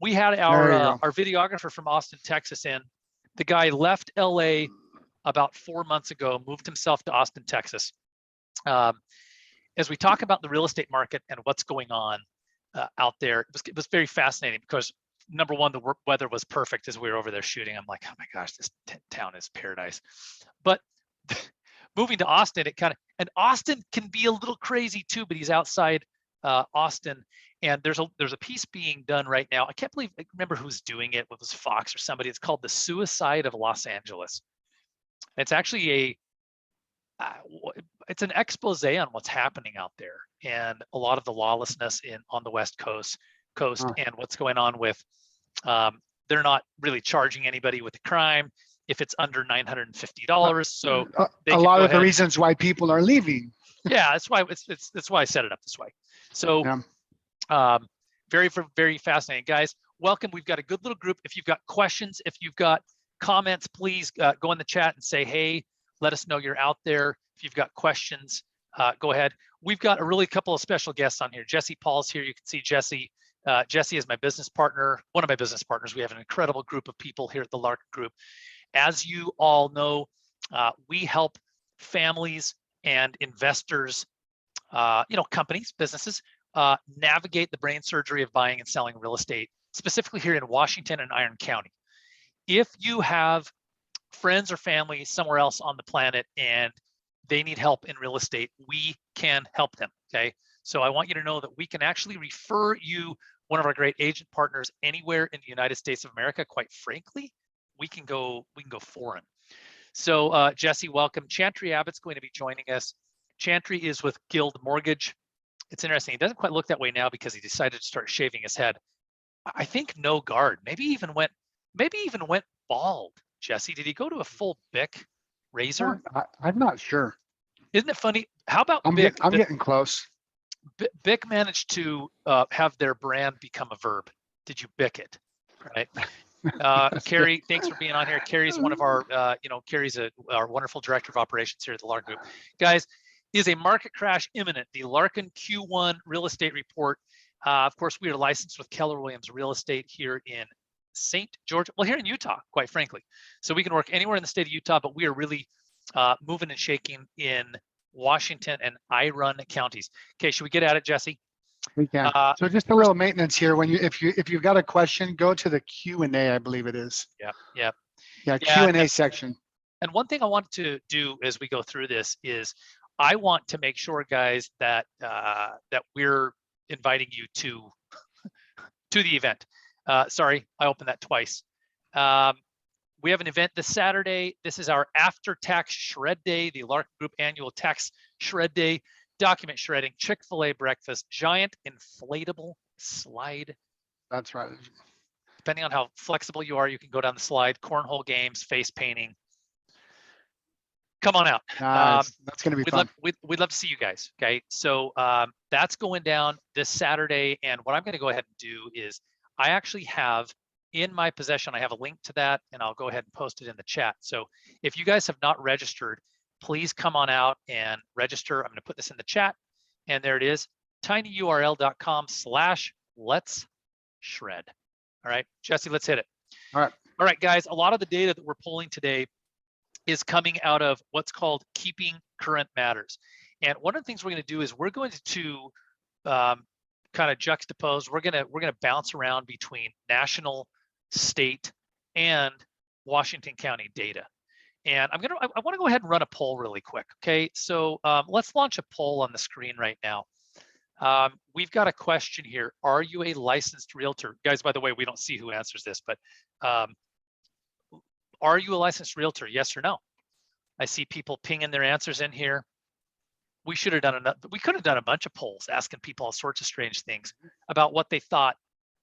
We had our videographer from Austin, Texas in. The guy left LA about 4 months ago, moved himself to Austin, Texas. As we talk about the real estate market and what's going on out there, it was very fascinating because number one, the weather was perfect as we were over there shooting. I'm like, oh my gosh, this town is paradise. But moving to Austin, and Austin can be a little crazy too, but he's outside Austin. And there's a piece being done right now. I remember who's doing it. It was Fox or somebody. It's called The Suicide of Los Angeles. It's actually it's an expose on what's happening out there and a lot of the lawlessness on the West Coast and what's going on with, they're not really charging anybody with the crime if it's under $950. So a lot of the reasons why people are leaving. Yeah, that's why that's why I set it up this way. So very, very fascinating, guys. Welcome. We've got a good little group. If you've got questions, if you've got comments, please go in the chat and say, hey, let us know you're out there. If you've got questions, go ahead. We've got a couple of special guests on here. Jesse Paul's here. You can see Jesse. Jesse is my business partner, one of my business partners. We have an incredible group of people here at the Larkin Group. As you all know, we help families and investors, companies, businesses, navigate the brain surgery of buying and selling real estate, specifically here in Washington and Iron County. If you have friends or family somewhere else on the planet and they need help in real estate, we can help them, okay? So I want you to know that we can actually refer you one of our great agent partners anywhere in the United States of America. Quite frankly, we can go foreign. So Jesse, welcome. Chantry Abbott's going to be joining us. Chantry is with Guild Mortgage. It's interesting. He doesn't quite look that way now because he decided to start shaving his head. I think no guard. Maybe even went bald. Jesse, did he go to a full Bic razor? I'm not sure. Isn't it funny? How about Bic? I'm getting close. Bic managed to have their brand become a verb. Did you Bic it? Right. Carrie, thanks for being on here. Carrie's one of our, Carrie's our wonderful director of operations here at the Larkin Group. Guys, is a market crash imminent? The Larkin Q1 real estate report. Of course, we are licensed with Keller Williams Real Estate here in St. George, here in Utah, quite frankly. So we can work anywhere in the state of Utah, but we are really moving and shaking in Washington and I-run counties. Okay, should we get at it, Jesse? We can. So just a little maintenance here. If you've got a question, go to the Q&A, I believe it is. Yeah. Q&A section. And one thing I want to do as we go through this is I want to make sure, guys, that that we're inviting you to the event. Sorry, I opened that twice. We have an event this Saturday. This is our after-tax shred day, the Larkin Group annual tax shred day, document shredding, Chick-fil-A breakfast, giant inflatable slide. That's right. Depending on how flexible you are, you can go down the slide, cornhole games, face painting. Come on out. Nice. That's going to be fun. We'd love to see you guys. Okay, so that's going down this Saturday. And what I'm going to go ahead and do is I actually have in my possession, I have a link to that, and I'll go ahead and post it in the chat. So if you guys have not registered, please come on out and register. I'm going to put this in the chat, and there it is, tinyurl.com/let's shred. All right, Jesse, let's hit it. All right, guys, a lot of the data that we're pulling today is coming out of what's called Keeping Current Matters. And one of the things we're going to do is we're going to kind of juxtapose. We're gonna bounce around between national, state, and Washington County data. And I want to go ahead and run a poll really quick. Okay, so let's launch a poll on the screen right now. We've got a question here. Are you a licensed realtor? Guys, by the way, we don't see who answers this, but are you a licensed realtor? Yes or no? I see people pinging their answers in here. We should have done we could have done a bunch of polls asking people all sorts of strange things about what they thought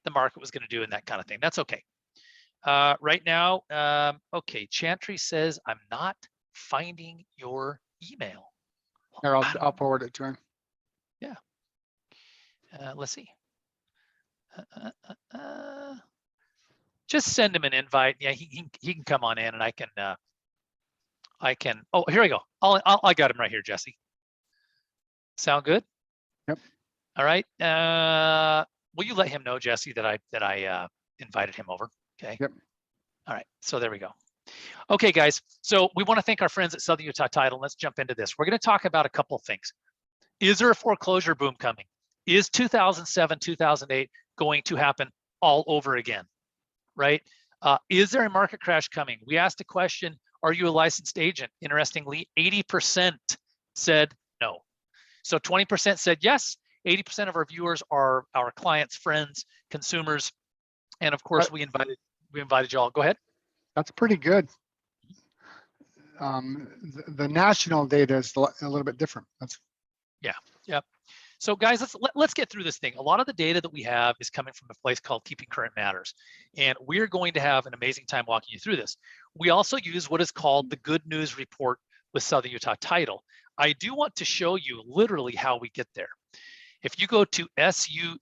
the market was going to do and that kind of thing. That's okay. Right now, okay, Chantry says, I'm not finding your email. Here, I'll forward it to him. Yeah. Let's see. Just send him an invite. Yeah, he can come on in, and I can. Oh, here we go. I got him right here, Jesse. Sound good? Yep. All right. Will you let him know, Jesse, that I invited him over. Okay. Yep. All right. So there we go. Okay, guys. So we want to thank our friends at Southern Utah Title. Let's jump into this. We're going to talk about a couple of things. Is there a foreclosure boom coming? Is 2007, 2008 going to happen all over again? Right? Is there a market crash coming? We asked a question, are you a licensed agent? Interestingly, 80% said no. So 20% said yes. 80% of our viewers are our clients, friends, consumers. And of course, we invited you all. Go ahead. That's pretty good. The national data is a little bit different. Yeah. So guys, let's get through this thing. A lot of the data that we have is coming from a place called Keeping Current Matters. And we're going to have an amazing time walking you through this. We also use what is called the Good News Report with Southern Utah Title. I do want to show you literally how we get there. If you go to sutc.com,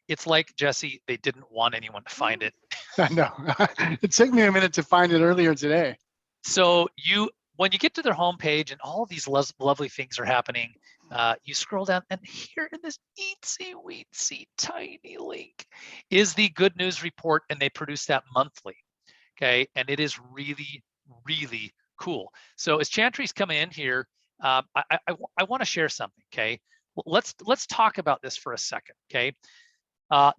it's like, Jesse, they didn't want anyone to find it. I know. It took me a minute to find it earlier today. So when you get to their homepage and all these lovely things are happening, you scroll down, and here in this eensy-weensy tiny link is the Good News Report, and they produce that monthly. Okay, and it is really, really cool. So as Chantry's coming in here, I want to share something. Okay, let's talk about this for a second. Okay,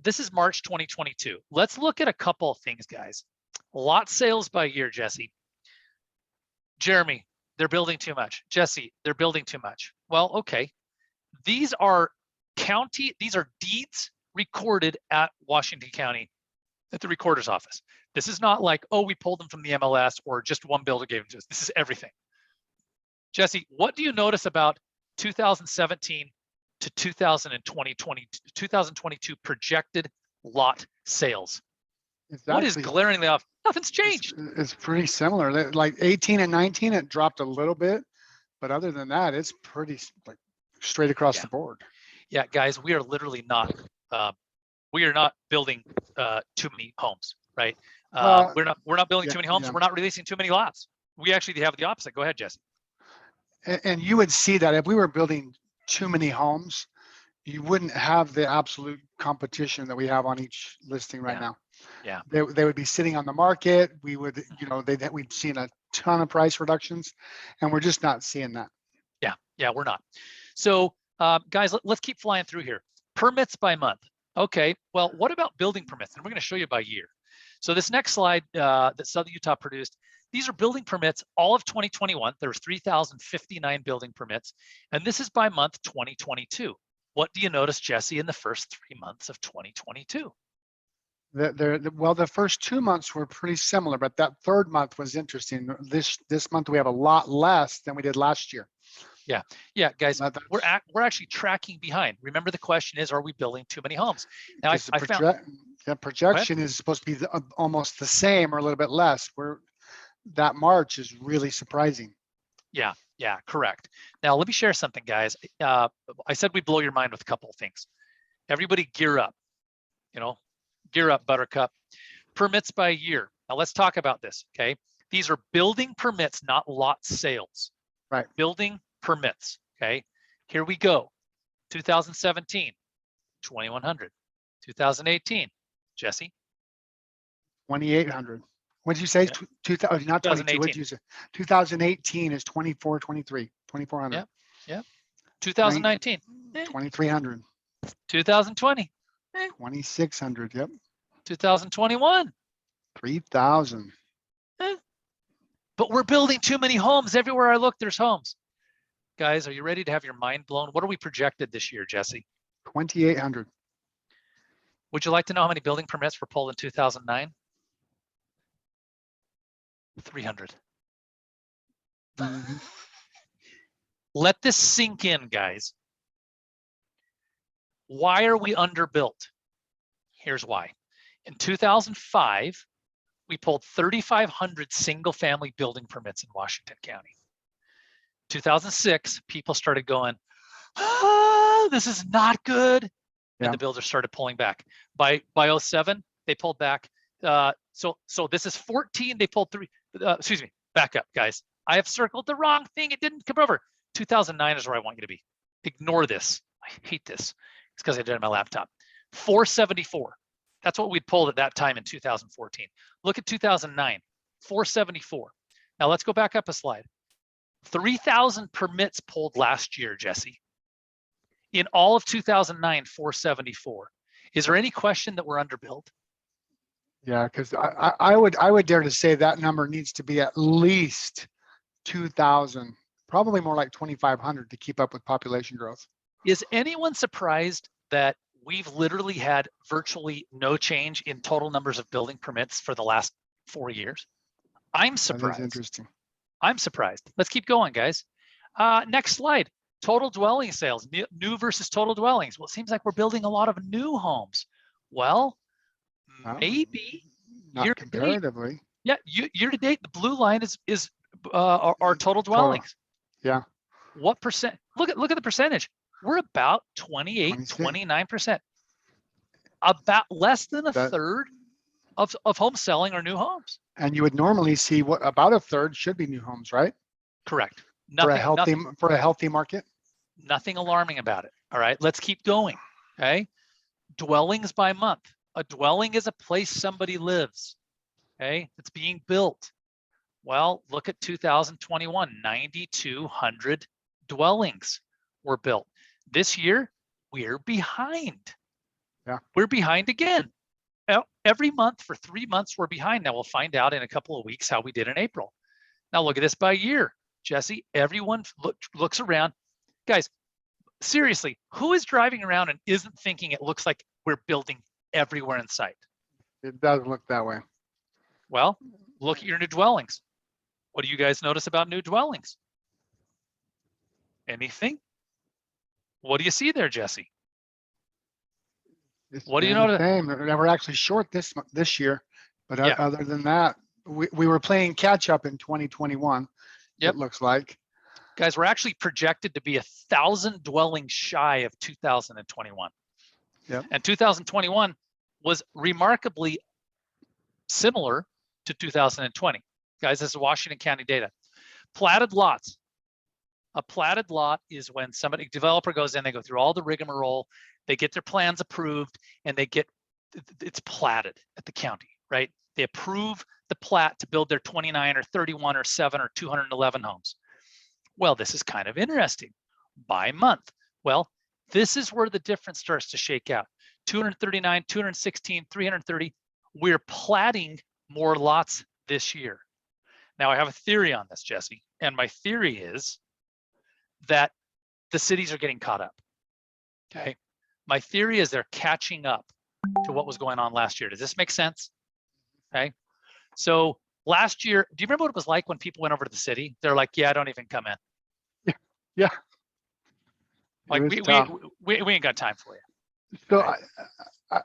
this is March 2022. Let's look at a couple of things, guys. Lot sales by year, Jesse. Jeremy, they're building too much. Jesse, they're building too much. Well, okay. These are deeds recorded at Washington County at the recorder's office. This is not like, oh, we pulled them from the MLS or just one builder gave them to us. This is everything. Jesse, what do you notice about 2017 to 2022 projected lot sales? What is glaringly off? Nothing's changed. It's pretty similar. Like 18 and 19, it dropped a little bit, but other than that, it's pretty like straight across the board. Yeah, guys, we are literally not. We are not building too many homes, right? We're not building too many homes. We're not releasing too many lots. We actually have the opposite. Go ahead, Jesse. And you would see that if we were building too many homes, you wouldn't have the absolute competition that we have on each listing right now. Yeah. They would be sitting on the market. We would, we've seen a ton of price reductions, and we're just not seeing that. Yeah, we're not. So guys, let's keep flying through here. Permits by month. Okay, well, what about building permits? And we're going to show you by year. So this next slide that Southern Utah produced, these are building permits, all of 2021. There were 3,059 building permits, and this is by month 2022. What do you notice, Jesse, in the first 3 months of 2022? Well, the first 2 months were pretty similar, but that third month was interesting. This month we have a lot less than we did last year. Yeah, guys, we're actually tracking behind. Remember, the question is, are we building too many homes? Now, the projection is supposed to be almost the same or a little bit less. That March is really surprising. Yeah, correct. Now, let me share something, guys. I said we blow your mind with a couple of things. Everybody gear up, gear up, Buttercup. Permits by year. Now, let's talk about this, okay? These are building permits, not lot sales. Right. Building permits, okay? Here we go. 2017, 2,100. 2018, Jesse? 2,800. What did you say? Yeah. Not 22. What did you say? 2018 is 2,423. 2,400. Yeah. 2019. 2,300. 2020. 2,600. Yep. 2021. 3,000. But we're building too many homes. Everywhere I look, there's homes. Guys, are you ready to have your mind blown? What are we projected this year, Jesse? 2,800. Would you like to know how many building permits were pulled in 2009? 300. Mm-hmm. Let this sink in, guys. Why are we underbuilt? Here's why. In 2005, we pulled 3,500 single-family building permits in Washington County. 2006, people started going, this is not good. And the builders started pulling back. By 07, they pulled back. So this is 14, they pulled 3, excuse me, back up, guys. I have circled the wrong thing. It didn't come over. 2009 is where I want you to be. Ignore this. I hate this. It's because I did it on my laptop. 474. That's what we'd pulled at that time in 2014. Look at 2009, 474. Now let's go back up a slide. 3,000 permits pulled last year, Jesse. In all of 2009, 474. Is there any question that we're underbuilt? Yeah, because I would dare to say that number needs to be at least 2,000, probably more like 2,500 to keep up with population growth. Is anyone surprised that we've literally had virtually no change in total numbers of building permits for the last 4 years? I'm surprised. That is interesting. I'm surprised. Let's keep going, guys. Next slide. Total dwelling sales, new versus total dwellings. Well, it seems like we're building a lot of new homes. Well, maybe not comparatively. Yeah, year to date, the blue line is our total dwellings. Yeah. What percent? Look at the percentage. We're about 28, 29%. About less than a third of homes selling are new homes. And you would normally see what about a third should be new homes, right? Correct. For a healthy market. Nothing alarming about it. All right, let's keep going. Okay. Dwellings by month. A dwelling is a place somebody lives. Okay, it's being built. Well, look at 2021, 9,200 dwellings were built. This year, we're behind. Yeah. We're behind again. Every month for 3 months, we're behind. Now we'll find out in a couple of weeks how we did in April. Now look at this by year. Jesse, everyone looks around. Guys, seriously, who is driving around and isn't thinking it looks like we're building everywhere in sight? It does look that way. Well, look at your new dwellings. What do you guys notice about new dwellings? Anything? What do you see there, Jesse? What do you notice? We're actually short this year, but yeah. Other than that, we were playing catch up in 2021. Yep. It looks like. Guys, we're actually projected to be 1,000 dwellings shy of 2021. Yep. And 2021 was remarkably similar to 2020. Guys, this is Washington County data. Platted lots. A platted lot is when somebody, developer goes in, they go through all the rigmarole, they get their plans approved, and it's platted at the county, right? They approve the plat to build their 29 or 31 or 7 or 211 homes. Well, this is kind of interesting. By month. Well, this is where the difference starts to shake out. 239, 216, 330. We're platting more lots this year. Now, I have a theory on this, Jesse, and my theory is that the cities are getting caught up. Okay. My theory is they're catching up to what was going on last year. Does this make sense? Okay. So last year, do you remember what it was like when people went over to the city? They're like, yeah, don't even come in. Yeah. Like we ain't got time for you. So right?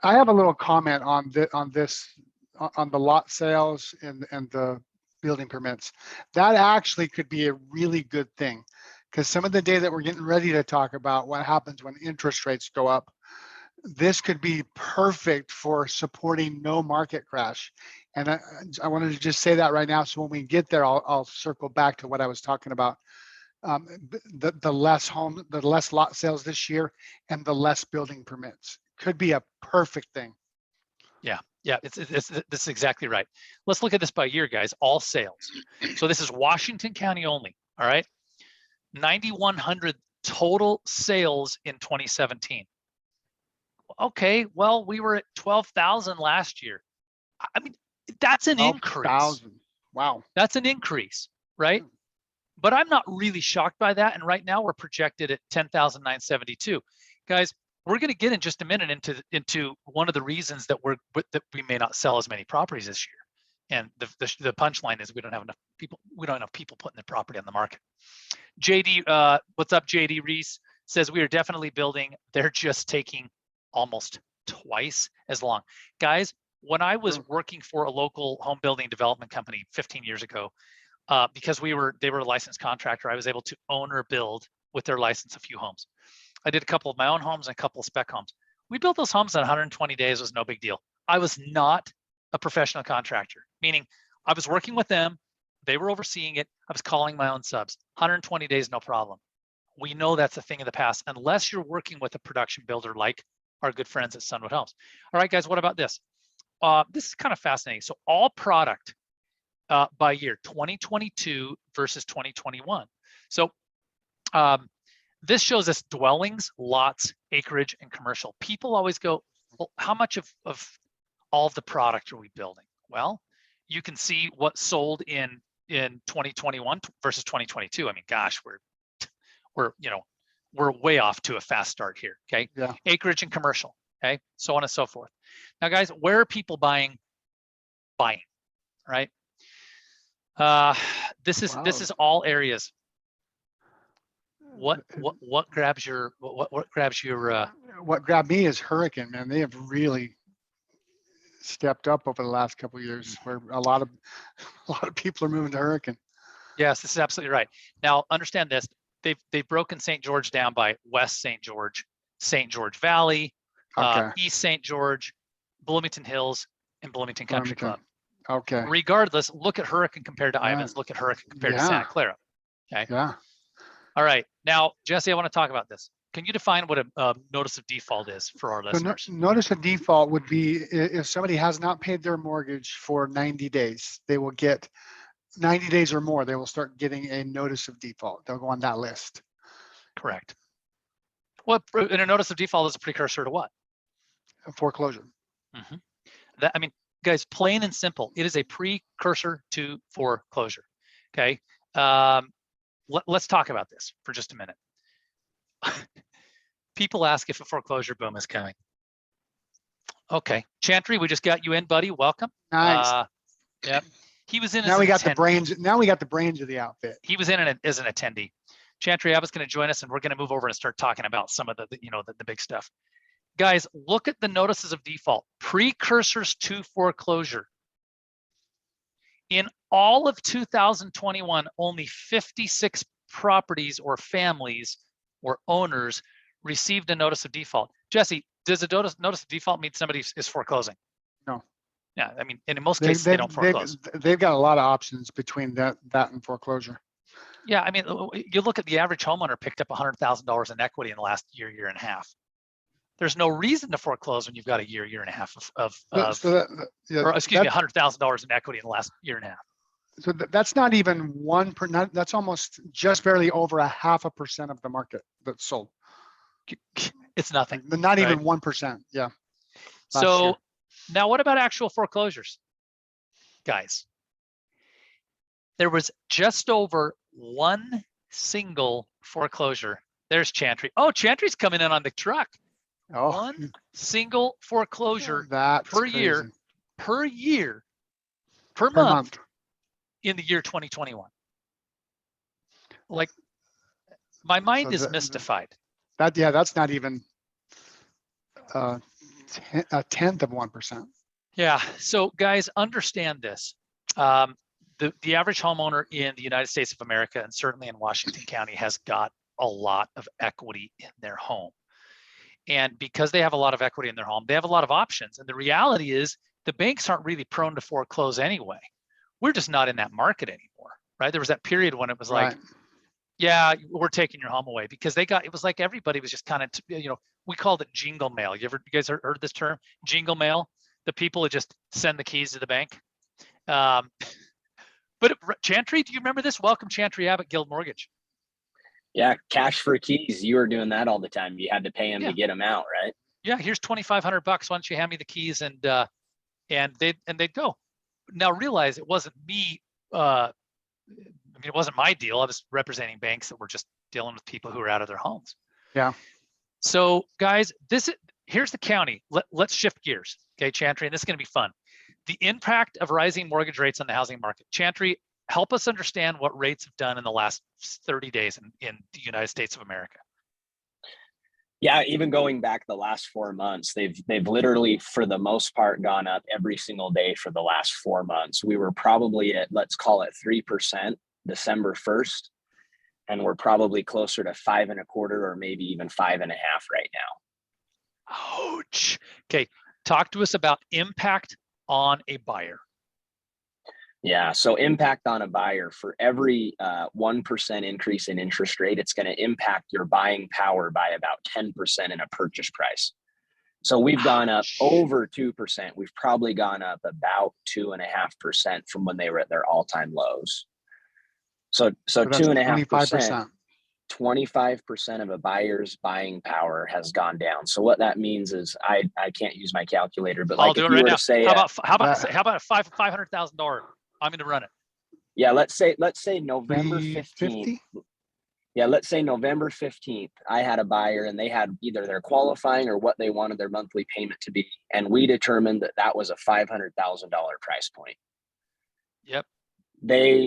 I have a little comment on the lot sales and the building permits. That actually could be a really good thing, because some of the data that we're getting ready to talk about, what happens when interest rates go up, this could be perfect for supporting no market crash. And I wanted to just say that right now, so when we get there, I'll circle back to what I was talking about. The less lot sales this year and the less building permits could be a perfect thing. Yeah, this is exactly right. Let's look at this by year, guys. All sales. So this is Washington County only. All right, 9,100 total sales in 2017. Okay, well, we were at 12,000 last year. I mean, that's an increase. Wow, that's an increase, right? But I'm not really shocked by that. And right now we're projected at 10,972. Guys, we're going to get in just a minute into one of the reasons that we may not sell as many properties this year. And the punchline is we don't have enough people. We don't have enough people putting their property on the market. JD, what's up? JD Reese says we are definitely building. They're just taking almost twice as long. Guys, when I was working for a local home building development company 15 years ago, because they were a licensed contractor, I was able to own or build with their license a few homes. I did a couple of my own homes and a couple of spec homes. We built those homes in 120 days. It was no big deal. I was not a professional contractor, meaning I was working with them. They were overseeing it. I was calling my own subs. 120 days, no problem. We know that's a thing of the past, unless you're working with a production builder like our good friends at Sunwood Homes. All right, guys, what about this? This is kind of fascinating. So all product by year, 2022 versus 2021. So this shows us dwellings, lots, acreage, and commercial. People always go, well, how much of all of the product are we building? Well, you can see what sold in 2021 versus 2022. I mean, gosh, we're way off to a fast start here. Okay. Yeah. Acreage and commercial. Okay. So on and so forth. Now, guys, where are people buying? Right. This is all areas. What grabs your what grabs your what grabbed me is Hurricane, man. They have really stepped up over the last couple of years, where a lot of people are moving to Hurricane. Yes, this is absolutely right. Now understand this, they've broken St. George down by West St. George Valley, Okay. East St. George, Bloomington Hills, and Bloomington Country Club. Okay. Regardless, look at Hurricane compared to Ivans, look at Hurricane compared to Santa Clara. Okay. Yeah. All right. Now, Jesse, I want to talk about this. Can you define what a notice of default is for our listeners? Notice of default would be if somebody has not paid their mortgage for 90 days, they will get 90 days or more, they will start getting a notice of default. They'll go on that list. Correct. What, and a notice of default is a precursor to what? A foreclosure. Mm-hmm. That, I mean, guys, plain and simple, it is a precursor to foreclosure. Okay. Let's talk about this for just a minute. People ask if a foreclosure boom is coming. Okay, Chantry, we just got you in, buddy. Welcome. Nice. Yep. He was in. Now we got the brains. Now we got the brains of the outfit. He was in as an attendee. Chantry Abbott's going to join us, and we're going to move over and start talking about some of the big stuff. Guys, look at the notices of default, precursors to foreclosure. In all of 2021, only 56 properties or families or owners received a notice of default. Jesse, does a notice of default mean somebody is foreclosing? No. Yeah, I mean, and in most cases, they don't foreclose. They've got a lot of options between that and foreclosure. Yeah, I mean, you look at the average homeowner picked up $100,000 in equity in the last year and a half. There's no reason to foreclose when you've got a year and a half of $100,000 in equity in the last year and a half. So that's not even that's almost just barely over 0.5% of the market that's sold. It's nothing. Not even 1%. Yeah. So now what about actual foreclosures? Guys, there was just over one single foreclosure. There's Chantry. Oh, Chantry's coming in on the truck. Oh. One single foreclosure per month in the year 2021. Like, my mind is mystified. That's not even a tenth of 1%. Yeah. So guys, understand this. The average homeowner in the United States of America, and certainly in Washington County, has got a lot of equity in their home. And because they have a lot of equity in their home, they have a lot of options. And the reality is the banks aren't really prone to foreclose anyway. We're just not in that market anymore, right? There was that period when it was like, yeah, we're taking your home away, because it was like everybody was just kind of, we called it jingle mail. You guys heard this term, jingle mail? The people would just send the keys to the bank. But Chantry, do you remember this? Welcome, Chantry Abbott, Guild Mortgage. Yeah, cash for keys. You were doing that all the time. You had to pay them to get them out, right? Yeah, here's $2,500. Why don't you hand me the keys? And they'd go. Now realize it wasn't me. It wasn't my deal. I was representing banks that were just dealing with people who were out of their homes. Yeah. So guys, here's the county. Let's shift gears. Okay, Chantry, and this is going to be fun. The impact of rising mortgage rates on the housing market. Chantry, help us understand what rates have done in the last 30 days in the United States of America. Yeah, even going back the last 4 months, they've literally, for the most part, gone up every single day for the last 4 months. We were probably at, let's call it 3% December 1st, and we're probably closer to 5.25% or maybe even 5.5% right now. Ouch. Okay, talk to us about impact on a buyer. Yeah, so impact on a buyer, for every 1% increase in interest rate, it's going to impact your buying power by about 10% in a purchase price. So we've gone up Ouch. over 2%. We've probably gone up about 2.5% from when they were at their all-time lows. So So that's 2.5%, 25%. 25% of a buyer's buying power has gone down. So what that means is I can't use my calculator, but I'll like do if it you right were now. to say How about a $500,000? I'm going to run it. yeah, let's say November 15th. 350? Yeah, let's say November 15th, I had a buyer and they had either their qualifying or what they wanted their monthly payment to be. And we determined that that was a $500,000 price point. Yep.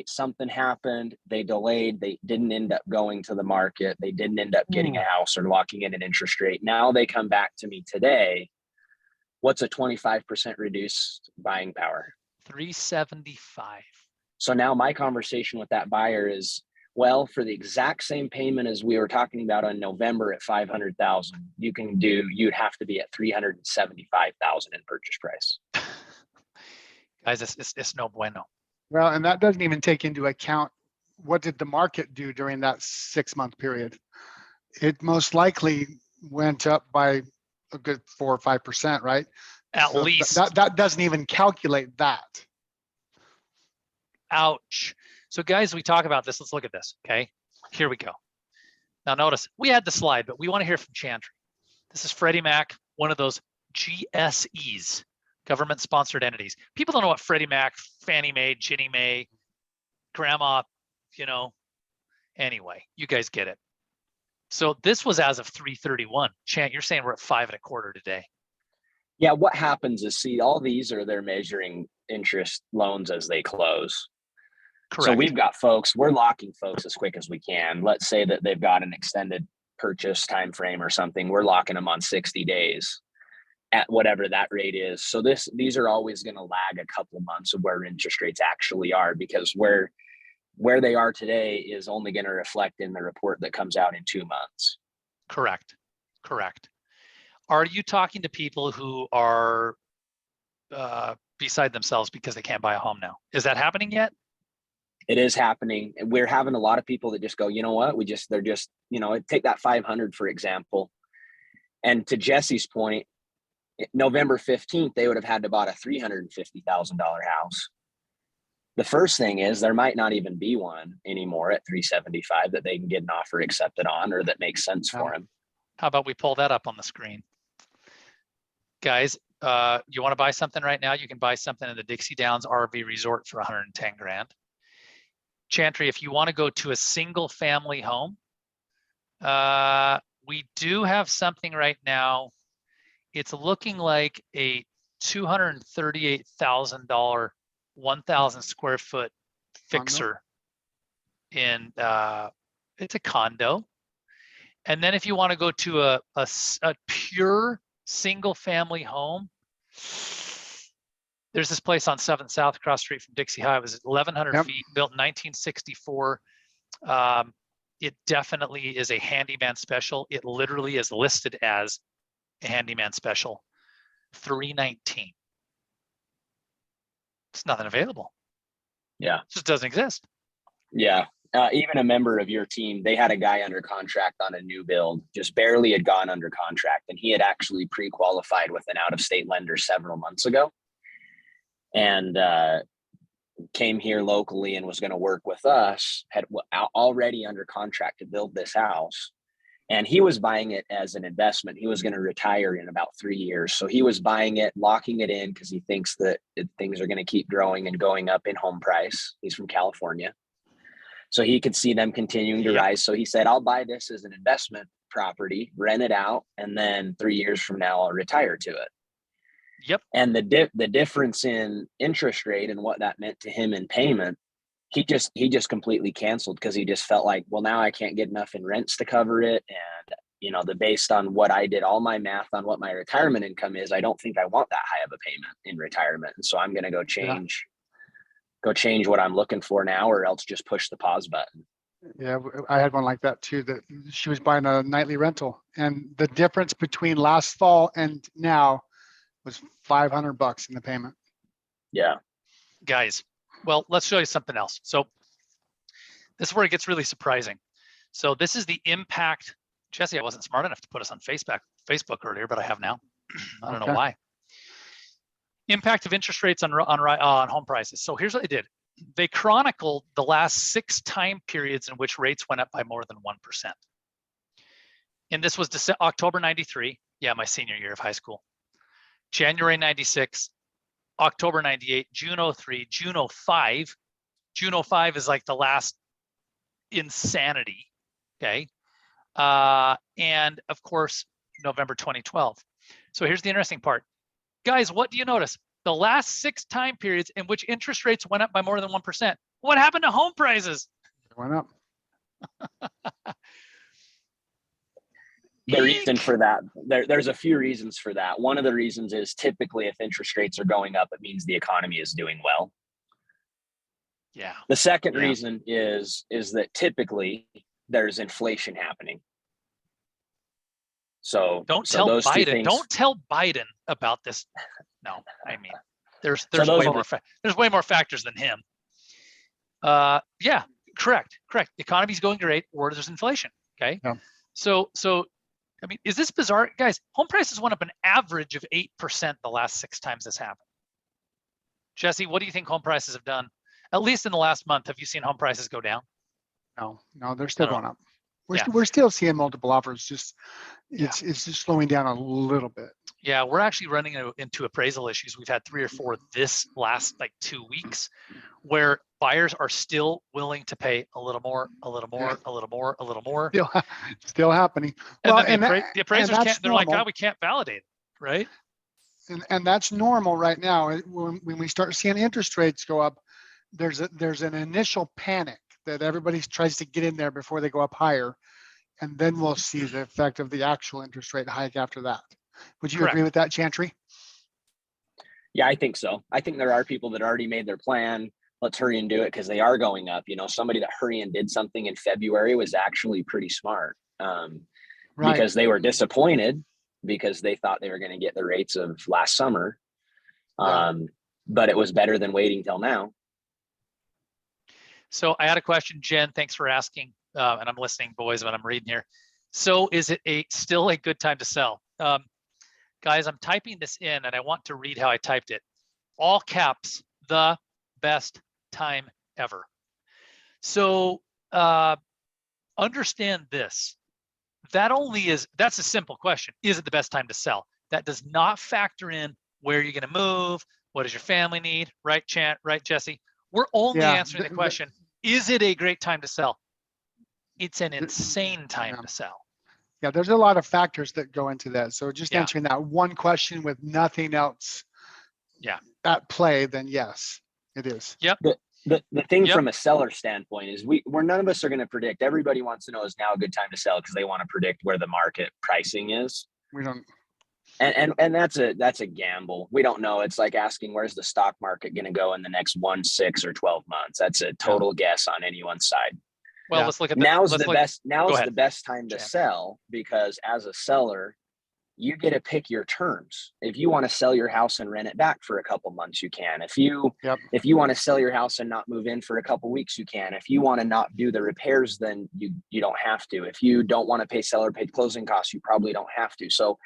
Something happened, they delayed, they didn't end up going to the market, they didn't end up getting a house or locking in an interest rate. Now they come back to me today. What's a 25% reduced buying power? 375. So now my conversation with that buyer is, well, for the exact same payment as we were talking about in November at 500,000, you'd have to be at 375,000 in purchase price. Guys, it's no bueno. Well, and that doesn't even take into account what did the market do during that 6-month period. It most likely went up by a good 4 or 5%, right? At least. That doesn't even calculate that. Ouch. So guys, we talk about this. Let's look at this. Okay, here we go. Now notice, we had the slide, but we want to hear from Chantry. This is Freddie Mac, one of those GSEs, government-sponsored entities. People don't know what Freddie Mac, Fannie Mae, Ginnie Mae, Grandma, anyway, you guys get it. So this was as of 3/31. Chant, you're saying we're at 5.25 today. Yeah, what happens is, see, all these they're measuring interest loans as they close. Correct. So we've got folks, we're locking folks as quick as we can. Let's say that they've got an extended purchase time frame or something. We're locking them on 60 days at whatever that rate is. So these are always going to lag a couple of months of where interest rates actually are, because where they are today is only going to reflect in the report that comes out in 2 months. Correct. Are you talking to people who are beside themselves because they can't buy a home now? Is that happening yet? It is happening. We're having a lot of people that just go, you know what? They're just, take that 500, for example. And to Jesse's point, November 15th, they would have had to bought a $350,000 house. The first thing is there might not even be one anymore at 375 that they can get an offer accepted on, or that makes sense for them. How about we pull that up on the screen? Guys, you want to buy something right now? You can buy something in the Dixie Downs RV Resort for 110 grand. Chantry, if you want to go to a single family home, we do have something right now. It's looking like a $238,000, 1,000 square foot fixer in, it's a condo. And then if you want to go to a pure single family home, there's this place on 7th South across the street from Dixie High. It was 1,100 feet, built in 1964. It definitely is a handyman special. It literally is listed as a handyman special. $319. It's nothing available. Yeah. It just doesn't exist. Yeah. Even a member of your team, they had a guy under contract on a new build, just barely had gone under contract, and he had actually pre-qualified with an out-of-state lender several months ago, and came here locally and was going to work with us, had already under contract to build this house. And he was buying it as an investment. He was going to retire in about 3 years. So he was buying it, locking it in, because he thinks that things are going to keep growing and going up in home price. He's from California. So he could see them continuing to rise. So he said, I'll buy this as an investment property, rent it out, and then 3 years from now, I'll retire to it. Yep. And the difference in interest rate and what that meant to him in payment, he just completely canceled, because he just felt like, well, now I can't get enough in rents to cover it. And, based on what I did, all my math on what my retirement income is, I don't think I want that high of a payment in retirement. And so I'm going to go change what I'm looking for now, or else just push the pause button. Yeah, I had one like that too, that she was buying a nightly rental, and the difference between last fall and now was $500 in the payment. Yeah. Guys, well, let's show you something else. So this is where it gets really surprising. So this is the impact. Jesse, I wasn't smart enough to put us on Facebook earlier, but I have now. I don't know why. Impact of interest rates on home prices. So here's what they did. They chronicled the last 6 time periods in which rates went up by more than 1%. And this was October 93. Yeah, my senior year of high school. January 96, October 98, June 03, June 05. June 05 is like the last insanity. Okay. And of course, November 2012. So here's the interesting part. Guys, what do you notice? The last 6 time periods in which interest rates went up by more than 1%. What happened to home prices? It went up. The reason for that, there's a few reasons for that. One of the reasons is typically if interest rates are going up, it means the economy is doing well. Yeah. The second reason is that typically there's inflation happening. So don't tell Biden about this. No, I mean, there's way more factors than him. Yeah, correct. The economy's going great, or there's inflation. Okay. Yeah. So I mean, is this bizarre, guys? Home prices went up an average of 8% the last 6 times this happened. Jesse, what do you think home prices have done? At least in the last month, have you seen home prices go down? No, they're still going up. We're still seeing multiple offers. It's just slowing down a little bit. Yeah, we're actually running into appraisal issues. We've had 3 or 4 this last 2 weeks, where buyers are still willing to pay a little more. Still happening. And then the appraisers can't. They're like, God, we can't validate it, right? And that's normal right now. When we start seeing interest rates go up, there's an initial panic that everybody tries to get in there before they go up higher, and then we'll see the effect of the actual interest rate hike after that. Would you agree with that, Chantry? Yeah, I think so. I think there are people that already made their plan. Let's hurry and do it because they are going up. Somebody that hurry and did something in February was actually pretty smart because they were disappointed because they thought they were going to get the rates of last summer. But it was better than waiting till now. So I had a question, Jen, thanks for asking. And I'm listening, boys, when I'm reading here. So is it still a good time to sell? Guys, I'm typing this in and I want to read how I typed it. All caps, the best time ever. So understand this. That's a simple question. Is it the best time to sell? That does not factor in where you're going to move. What does your family need? Right, Chant? Right, Jesse? We're only answering the question, is it a great time to sell? It's an insane time to sell. Yeah, there's a lot of factors that go into that. So just answering that one question with nothing else at play, then yes, it is. Yep. The thing from a seller standpoint is we're none of us are going to predict. Everybody wants to know, is now a good time to sell because they want to predict where the market pricing is. We don't. And that's a gamble. We don't know. It's like asking, where's the stock market going to go in the next 1, 6, or 12 months? That's a total guess on anyone's side. Well, let's look at now's the best time to sell, because as a seller, you get to pick your terms. If you want to sell your house and rent it back for a couple months, you can. If you want to sell your house and not move in for a couple weeks, you can. If you want to not do the repairs, then you don't have to. If you don't want to pay seller paid closing costs, you probably don't have to. So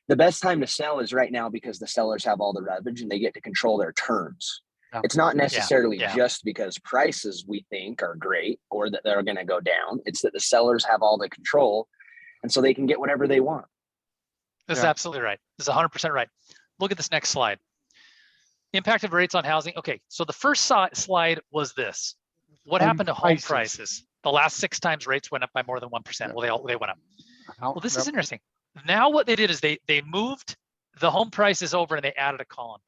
the best time to sell is right now, because the sellers have all the leverage and they get to control their terms. It's not necessarily just because prices we think are great or that they're going to go down. It's that the sellers have all the control, and so they can get whatever they want. This is absolutely right. This is 100% right. Look at this next slide. Impact of rates on housing. Okay, so the first slide was this. What happened to home prices? The last 6 times rates went up by more than 1%. Well, they went up. Well, this is interesting. Now what they did is they moved the home prices over and they added a column.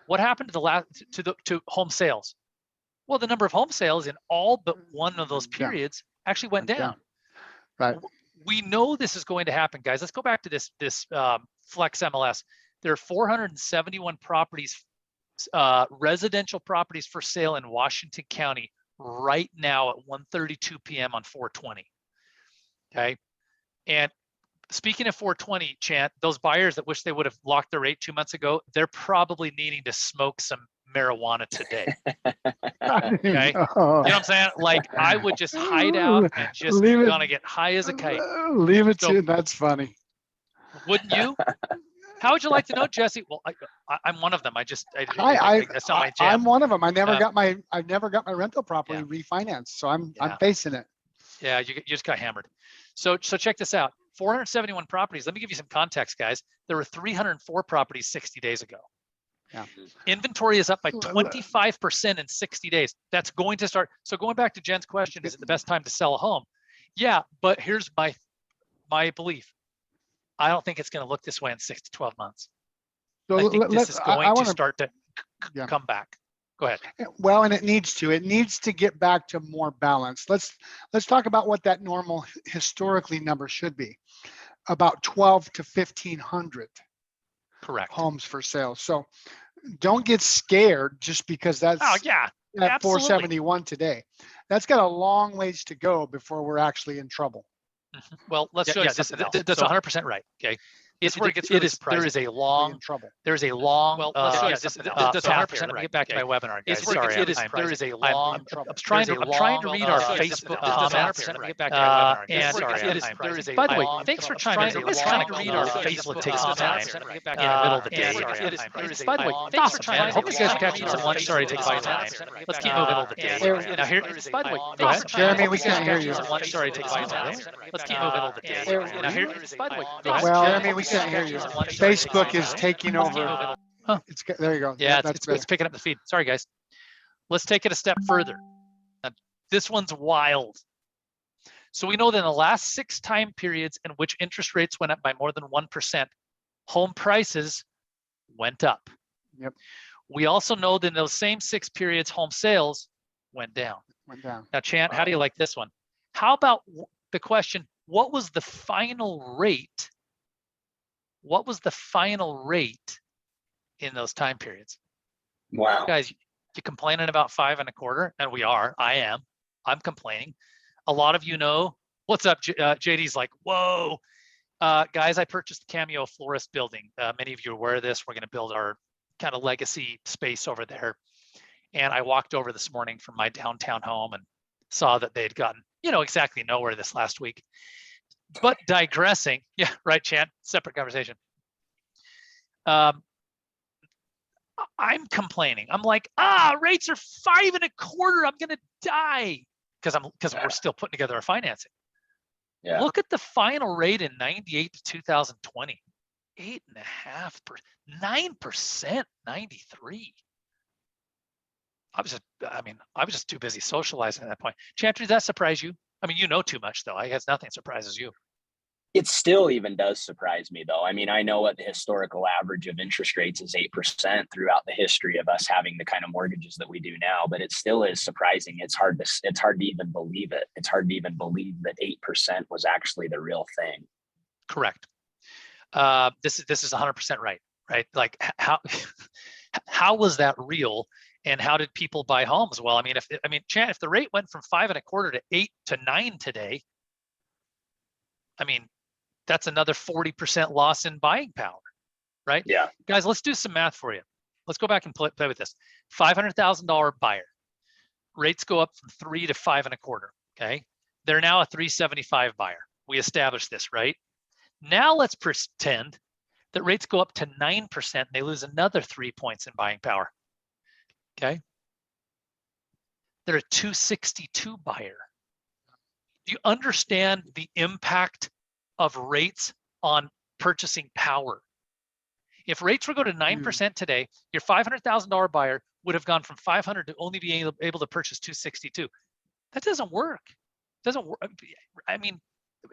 What happened to home sales? Well, the number of home sales in all but one of those periods actually went down. Right. We know this is going to happen, guys. Let's go back to this Flex MLS. There are 471 properties, residential properties for sale in Washington County right now at 1:32 p.m. on 4/20. Okay, and speaking of 4/20, Chant, those buyers that wish they would have locked their rate 2 months ago, they're probably needing to smoke some marijuana today. Okay, you know what I'm saying? Like, I would just hide out and just gonna get high as a kite. Leave it to. That's funny. Wouldn't you? How would you like to know, Jesse? Well, I'm one of them. That's not my jam. I'm one of them. I never got my rental property refinanced, so I'm facing it. Yeah, you just got hammered. So check this out. 471 properties. Let me give you some context, guys. There were 304 properties 60 days ago. Yeah. Inventory is up by 25% in 60 days. That's going to start. So going back to Jen's question, is it the best time to sell a home? Yeah, but here's my belief. I don't think it's going to look this way in 6 to 12 months. So I think this is going to start to come back. Go ahead. Well, and it needs to get back to more balance. Let's talk about what that normal historically number should be. About 12 to 1,500 correct homes for sale. So don't get scared just because that's at 471 today. That's got a long ways to go before we're actually in trouble. Well, let's show you something else. That's 100% right. Okay. It's where it gets really surprising. There is a long trouble. There's a long. Well, let's show you something else. That's 100%. Let me get back to my webinar, guys. Sorry, there is a long. I'm trying to read our Facebook comments. Let me get back to my webinar, guys. Sorry, by the way, thanks for chiming in. It's trying to read our Facebook takes some time in the middle of the day. By the way, thanks for chiming in. Hope you guys are catching some lunch. Sorry, it takes some time. Let's keep moving over the day. Now here. By the way, go ahead, Jeremy. We can't hear you. Lunch. Sorry, it takes some time. Let's keep moving over the day. Now here. By the way, well, Jeremy, we can't hear you. Facebook is taking over. Huh. There you go. Yeah, it's picking up the feed. Sorry, guys. Let's take it a step further. Now, this one's wild. So we know that in the last 6 time periods in which interest rates went up by more than 1%, home prices went up. Yep. We also know that in those same 6 periods, home sales went down. Now, Chant, how do you like this one? How about the question, what was the final rate? What was the final rate in those time periods? Wow. Guys, you're complaining about 5 1/4, and we are. I am. I'm complaining. A lot of you know. What's up? JD's like, whoa. Guys, I purchased the Cameo Florist building. Many of you are aware of this. We're going to build our kind of legacy space over there. And I walked over this morning from my downtown home and saw that they had gotten, exactly nowhere this last week. But digressing, yeah, right, Chan, separate conversation. I'm complaining. I'm like, rates are 5 1/4. I'm gonna die because we're still putting together our financing. Yeah. Look at the final rate in 98 to 2020, 8.5%, 9%, 93. I was just too busy socializing at that point. Chantry, does that surprise you? I mean, you know too much, though. I guess nothing surprises you. It still even does surprise me, though. I mean, I know what the historical average of interest rates is 8% throughout the history of us having the kind of mortgages that we do now, but it still is surprising. It's hard to even believe it. It's hard to even believe that 8% was actually the real thing. Correct. This is 100% right? Like how was that real? And how did people buy homes? Well, Chan, if the rate went from 5 1/4 to 8 to 9 today, that's another 40% loss in buying power, right? Yeah. Guys, let's do some math for you. Let's go back and play with this. $500,000 buyer. Rates go up from 3 to 5 1/4. Okay. They're now a 375 buyer. We established this, right? Now let's pretend that rates go up to 9% and they lose another 3 points in buying power. Okay. They're a 262 buyer. Do you understand the impact of rates on purchasing power? If rates were to go to 9% today, your $500,000 buyer would have gone from 500 to only being able to purchase 262. That doesn't work. It doesn't work.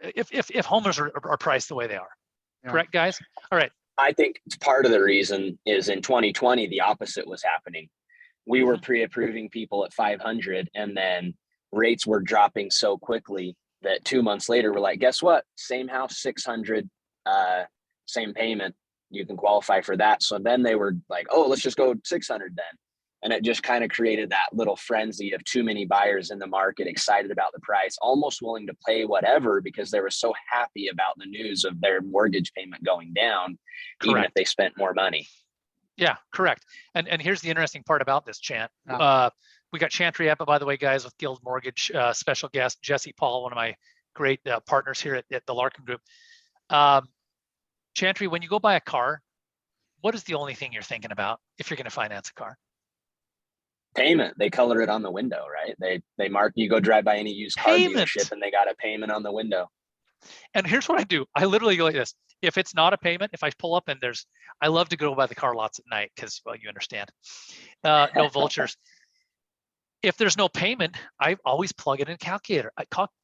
If homes are priced the way they are, correct, guys? All right. I think part of the reason is in 2020, the opposite was happening. We were pre-approving people at 500, and then rates were dropping so quickly that 2 months later, we're like, guess what? Same house, 600, same payment. You can qualify for that. So then they were like, oh, let's just go 600 then. And it just kind of created that little frenzy of too many buyers in the market, excited about the price, almost willing to pay whatever because they were so happy about the news of their mortgage payment going down, even if they spent more money. Yeah, correct. And here's the interesting part about this, Chant. We got Chantry up, by the way, guys, with Guild Mortgage, special guest, Jesse Paul, one of my great partners here at the Larkin Group. Chantry, when you go buy a car, what is the only thing you're thinking about if you're going to finance a car? Payment. They color it on the window, right? They mark, you go drive by any used car Payment. dealership and they got a payment on the window. And here's what I do. I literally go like this. If it's not a payment, if I pull up and I love to go by the car lots at night because, well, you understand, no vultures. If there's no payment, I always plug it in calculator.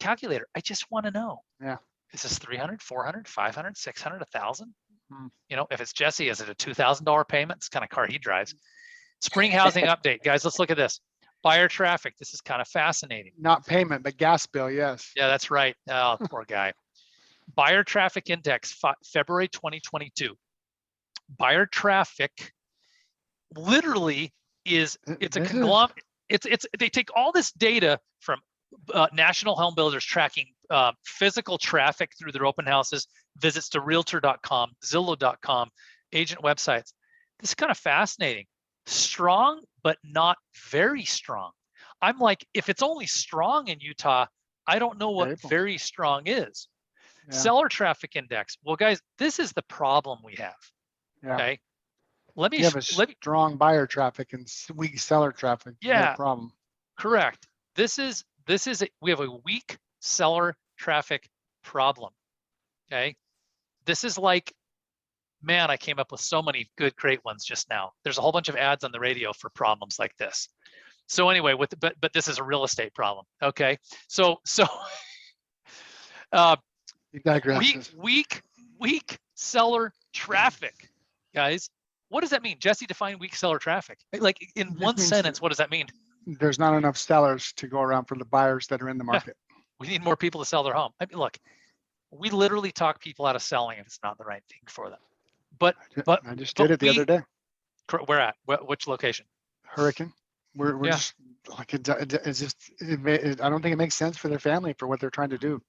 Calculator. I just want to know. Yeah. Is this 300, 400, 500, 600, 1,000? Hmm. You know, if it's Jesse, is it a $2,000 payment? It's the kind of car he drives. Spring housing update, guys. Let's look at this. Buyer traffic. This is kind of fascinating. Not payment, but gas bill. Yes. Yeah, that's right. Oh, poor guy. Buyer traffic index, February 2022. Buyer traffic literally it's a conglomerate. They take all this data from National Home Builders tracking physical traffic through their open houses, visits to realtor.com, Zillow.com, agent websites. This is kind of fascinating. Strong, but not very strong. I'm like, if it's only strong in Utah, I don't know what very strong is. Yeah. Seller traffic index. Well, guys, this is the problem we have. Yeah. Okay. Let me have a strong buyer traffic and weak seller traffic. Yeah. No problem. Correct. We have a weak seller traffic problem. Okay. This is like, man, I came up with so many good, great ones just now. There's a whole bunch of ads on the radio for problems like this. So anyway, but this is a real estate problem. Okay. So you digress. Weak seller traffic, guys. What does that mean? Jesse, define weak seller traffic. Like in one sentence, what does that mean? There's not enough sellers to go around for the buyers that are in the market. We need more people to sell their home. I mean, look, we literally talk people out of selling if it's not the right thing for them. But I just did it the other day. Where at? Which location? Hurricane. We're just like it's just I don't think it makes sense for their family for what they're trying to do.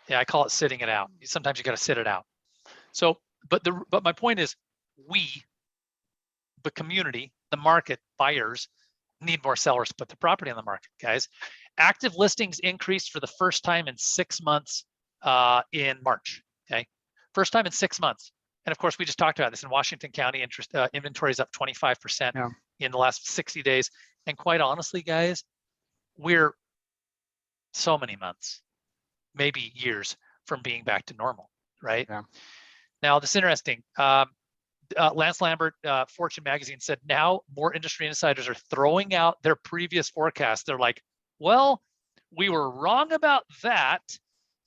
Yeah, I call it sitting it out. Sometimes you got to sit it out. So, but my point is, the community, the market, buyers need more sellers to put the property on the market, guys. Active listings increased for the first time in 6 months in March. Okay, first time in 6 months. And of course, we just talked about this in Washington County. Inventory is up 25% in the last 60 days. And quite honestly, guys, we're so many months, maybe years from being back to normal, right? Yeah. Now, this is interesting. Lance Lambert, Fortune magazine said now more industry insiders are throwing out their previous forecasts. They're like, well, we were wrong about that,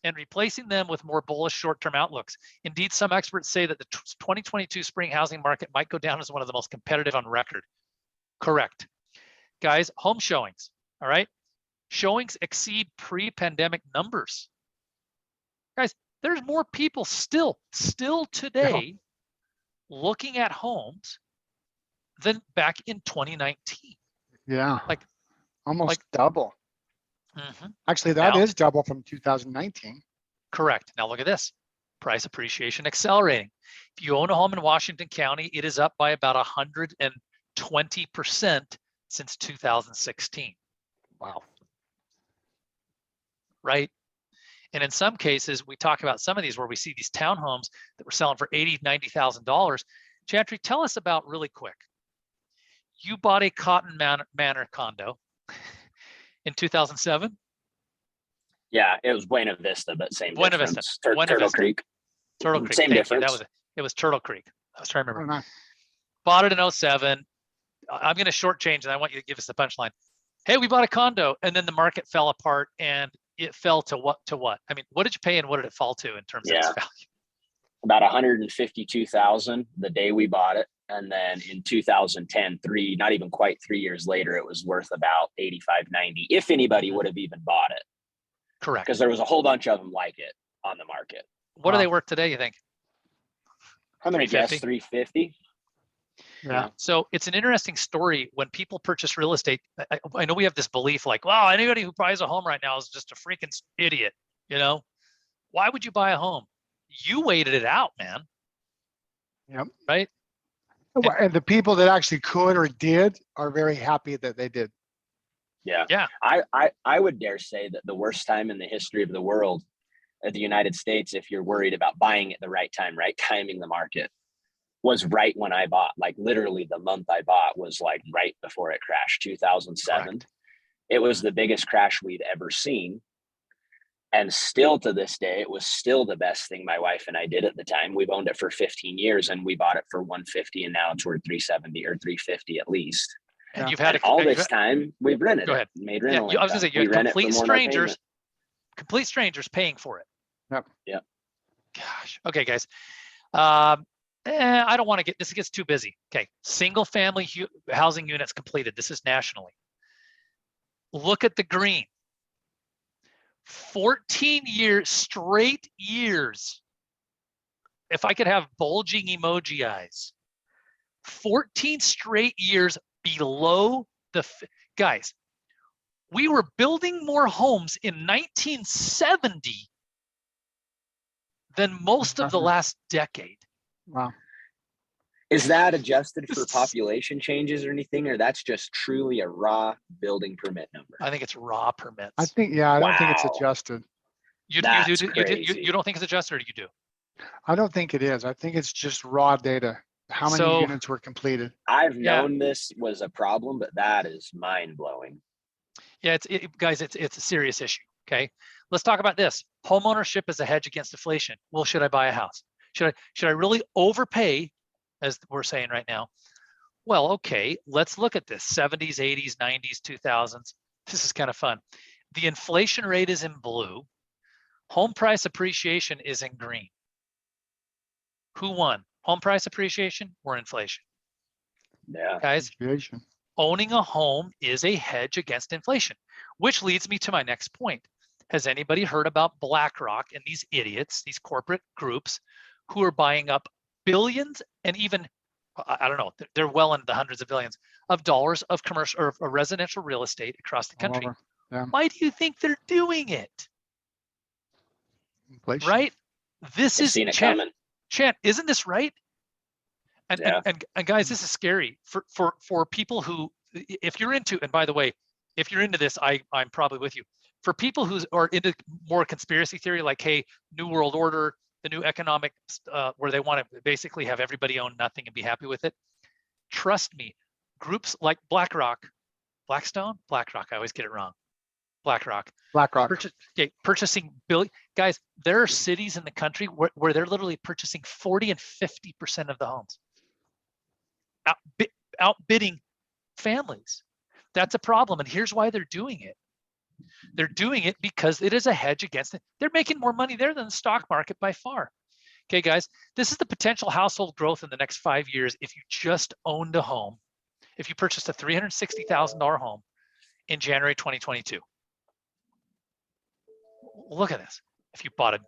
and replacing them with more bullish short-term outlooks. Indeed, some experts say that the 2022 spring housing market might go down as one of the most competitive on record. Correct. Guys, home showings, all right? Showings exceed pre-pandemic numbers. Guys, there's more people still today looking at homes than back in 2019. Yeah. Like almost double. Mm-hmm. Actually, that is double from 2019. Correct. Now look at this. Price appreciation accelerating. If you own a home in Washington County, it is up by about 120% since 2016. Wow. Right? And in some cases, we talk about some of these where we see these townhomes that were selling for $80,000, $90,000. Chantry, tell us about really quick. You bought a Cotton Manor condo in 2007? Yeah, it was Buena Vista, but same Buena difference. Vista. Turtle Creek. Turtle Creek. Same difference. It was Turtle Creek. I was trying to remember. Oh, nice. Bought it in 07. I'm going to shortchange, and I want you to give us the punchline. Hey, we bought a condo, and then the market fell apart, and it fell to what? I mean, what did you pay, and what did it fall to in terms of its value? About 152,000 the day we bought it, and then in 2010, not even quite 3 years later, it was worth about 85, 90. If anybody would have even bought it. Correct. Because there was a whole bunch of them like it on the market. What are they worth today, you think? I'm going to guess 350. Yeah. So it's an interesting story when people purchase real estate. I know we have this belief like, wow, anybody who buys a home right now is just a freaking idiot. You know, why would you buy a home? You waited it out, man. Yep. Right. And the people that actually could or did are very happy that they did. Yeah. Yeah. I would dare say that the worst time in the history of the world, the United States, if you're worried about buying at the right time, right, timing the market, was right when I bought. Like literally the month I bought was like right before it crashed, 2007. Correct. It was the biggest crash we'd ever seen. And still to this day, it was still the best thing my wife and I did at the time. We've owned it for 15 years and we bought it for 150 and now it's worth 370 or 350 at least. And Yeah. you've had All this time we've rented Go ahead. it, made Yeah, rental I was gonna say income. you We had rent it for complete more than our strangers, payment. complete strangers paying for it. Yep. Yep. Gosh. Okay, guys. I don't want to get this gets too busy. Okay, single family housing units completed. This is nationally. Look at the green. 14 straight years. If I could have bulging emoji eyes. 14 straight years below the guys. We were building more homes in 1970 than most of the last decade. Wow. Is that adjusted for population changes or anything, or that's just truly a raw building permit number? I think it's raw permits. I think, yeah, I don't think it's Wow. adjusted. You That's don't think it's adjusted, or you do? I don't think it is. I think it's just raw data. How many So- units were completed? I've Yeah. known this was a problem, but that is mind blowing. Yeah, guys, it's a serious issue. Okay, let's talk about this. Homeownership is a hedge against inflation. Well, should I buy a house? Should I really overpay, as we're saying right now? Well, okay, let's look at this. 70s, 80s, 90s, 2000s. This is kind of fun. The inflation rate is in blue. Home price appreciation is in green. Who won? Home price appreciation or inflation? Yeah. Guys, Appreciation. owning a home is a hedge against inflation, which leads me to my next point. Has anybody heard about BlackRock and these idiots, these corporate groups who are buying up billions and even, I don't know, they're well into the hundreds of billions of dollars of commercial or residential real estate across the All country? over. Yeah. Why do you think they're doing it? Inflation. Right? This I've is seen it coming. Chant, isn't this right? And, Yeah. and guys, this is scary for people who, if you're into, and by the way, if you're into this, I'm probably with you. For people who are into more conspiracy theory, like, hey, New World Order, the new economic, where they want to basically have everybody own nothing and be happy with it. Trust me, groups like BlackRock, Blackstone, BlackRock, I always get it wrong. BlackRock. Purchasing billion. Guys, there are cities in the country where they're literally purchasing 40 and 50% of the homes. Outbidding families. That's a problem. And here's why they're doing it. They're doing it because it is a hedge against it. They're making more money there than the stock market by far. Okay, guys, this is the potential household growth in the next 5 years if you just owned a home, if you purchased a $360,000 home in January 2022. Look at this. If you bought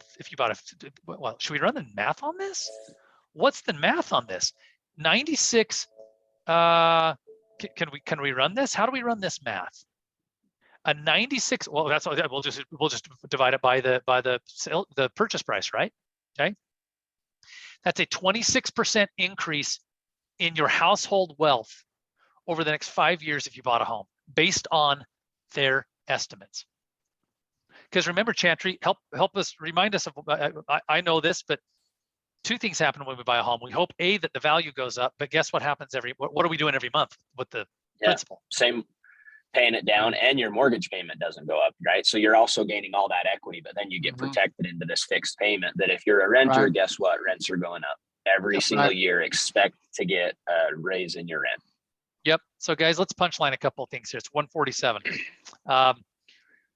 well, should we run the math on this? What's the math on this? 96, can we run this? How do we run this math? A 96, well, that's we'll just divide it by the purchase price, right? Okay. That's a 26% increase in your household wealth over the next 5 years if you bought a home, based on their estimates. Because remember, Chantry, help us, remind us of, I know this, but two things happen when we buy a home. We hope, A, that the value goes up, but guess what happens what are we doing every month with the principal? Same, paying it down, and your mortgage payment doesn't go up, right? So you're also gaining all that equity, but then you get protected into this fixed payment that if you're a renter, guess what? Rents are going up every single year. Expect to get a raise in your rent. Yep. So guys, let's punchline a couple of things here. It's 147.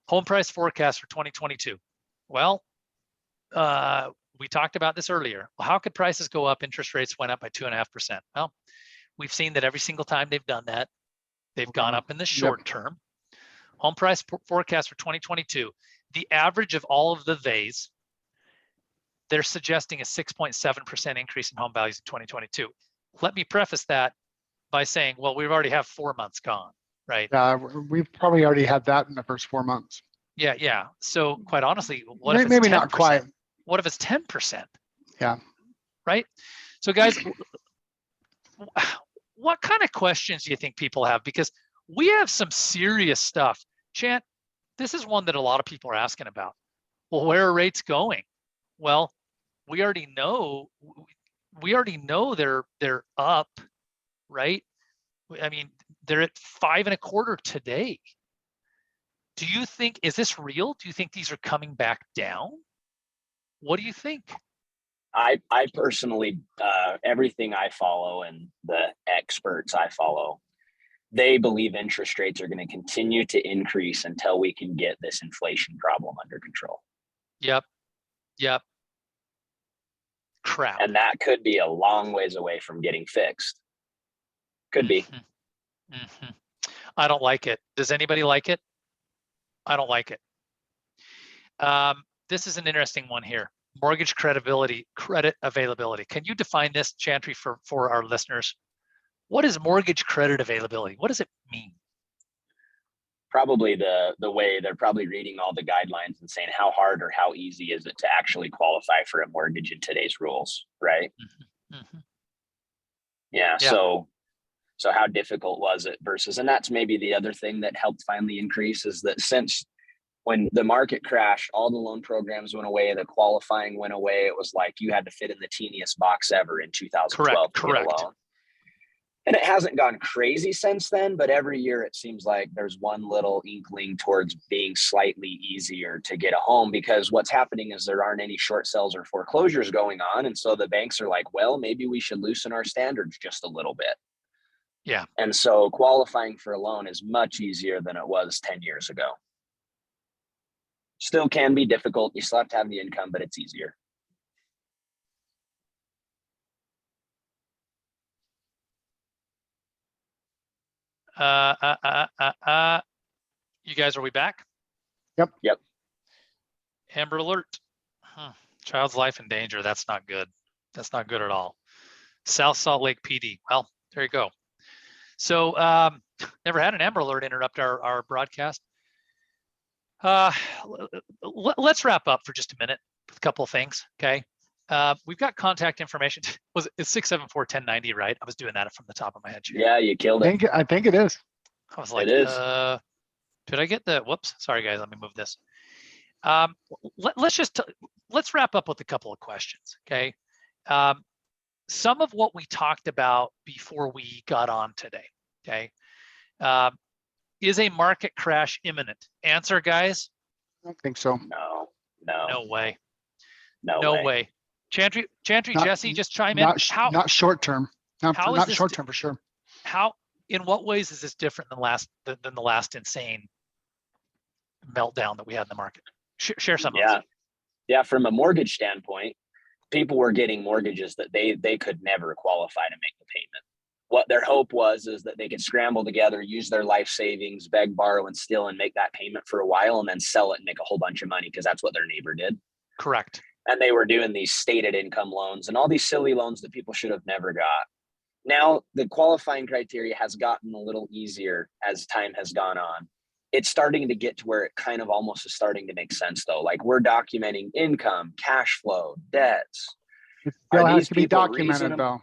Home price forecast for 2022. Well, we talked about this earlier. Well, how could prices go up? Interest rates went up by 2.5%. Well, we've seen that every single time they've done that, they've gone up in the short term. Home price forecast for 2022, the average of all of the VAs, they're suggesting a 6.7% increase in home values in 2022. Let me preface that by saying, well, we've already have 4 months gone, right? We've probably already had that in the first 4 months. Yeah. So quite honestly, what if it's maybe 10%? not quite. What if it's 10%? Yeah. Right? So guys, what kind of questions do you think people have? Because we have some serious stuff. Chant, this is one that a lot of people are asking about. Well, where are rates going? Well, we already know we already know they're up, right? I mean, they're at 5.25 today. Do you think, is this real? Do you think these are coming back down? What do you think? I personally, everything I follow and the experts I follow, they believe interest rates are going to continue to increase until we can get this inflation problem under control. Yep. Crap. And that could be a long ways away from getting fixed. Could be. Mm-hmm. I don't like it. Does anybody like it? I don't like it. This is an interesting one here. Mortgage credit availability. Can you define this, Chantry, for our listeners? What is mortgage credit availability? What does it mean? Probably the way they're probably reading all the guidelines and saying how hard or how easy is it to actually qualify for a mortgage in today's rules, right? Mm-hmm. Yeah. So how difficult was it versus, and that's maybe the other thing that helped finally increase is that since when the market crashed, all the loan programs went away, the qualifying went away. It was like you had to fit in the teeniest box ever in 2012 to get a loan. And it hasn't gone crazy since then, but every year it seems like there's one little inkling towards being slightly easier to get a home, because what's happening is there aren't any short sales or foreclosures going on. And so the banks are like, well, maybe we should loosen our standards just a little bit. Yeah. And so qualifying for a loan is much easier than it was 10 years ago. Still can be difficult. You still have to have the income, but it's easier. You guys, are we back? Yep. Amber alert. Child's life in danger. That's not good. That's not good at all. South Salt Lake PD. Well, there you go. So never had an Amber alert interrupt our broadcast. Let's wrap up for just a minute with a couple of things, okay? We've got contact information. It's 674-1090, right? I was doing that from the top of my head. Yeah, you killed it. I think it is. I was like, it is. Did I get the, whoops, sorry guys, let me move this. Let's wrap up with a couple of questions, okay? Some of what we talked about before we got on today, okay? Is a market crash imminent? Answer, guys? I don't think so. No way. No way. Chantry, Jesse, just chime in. Not short term. Not short term for sure. In what ways is this different than the last insane meltdown that we had in the market? Share some. Yeah. From a mortgage standpoint, people were getting mortgages that they could never qualify to make the payment. What their hope was is that they could scramble together, use their life savings, beg, borrow, and steal, and make that payment for a while, and then sell it and make a whole bunch of money because that's what their neighbor did. Correct. And they were doing these stated income loans and all these silly loans that people should have never got. Now, the qualifying criteria has gotten a little easier as time has gone on. It's starting to get to where it kind of almost is starting to make sense, though. Like, we're documenting income, cash flow, debts. It still has to be documented, though.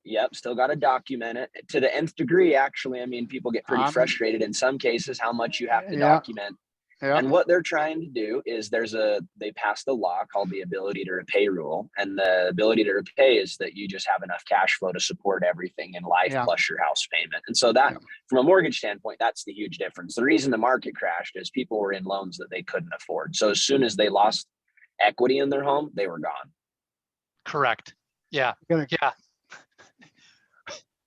Yep, still got to document it to the nth degree. Actually, I mean, people get pretty frustrated in some cases how much you have to document. Yeah. And what they're trying to do is they passed a law called the ability to repay rule. And the ability to repay is that you just have enough cash flow to support everything in life plus your house payment. And so that from a mortgage standpoint, that's the huge difference. The reason the market crashed is people were in loans that they couldn't afford. So as soon as they lost equity in their home, they were gone. Correct. Yeah. Yeah.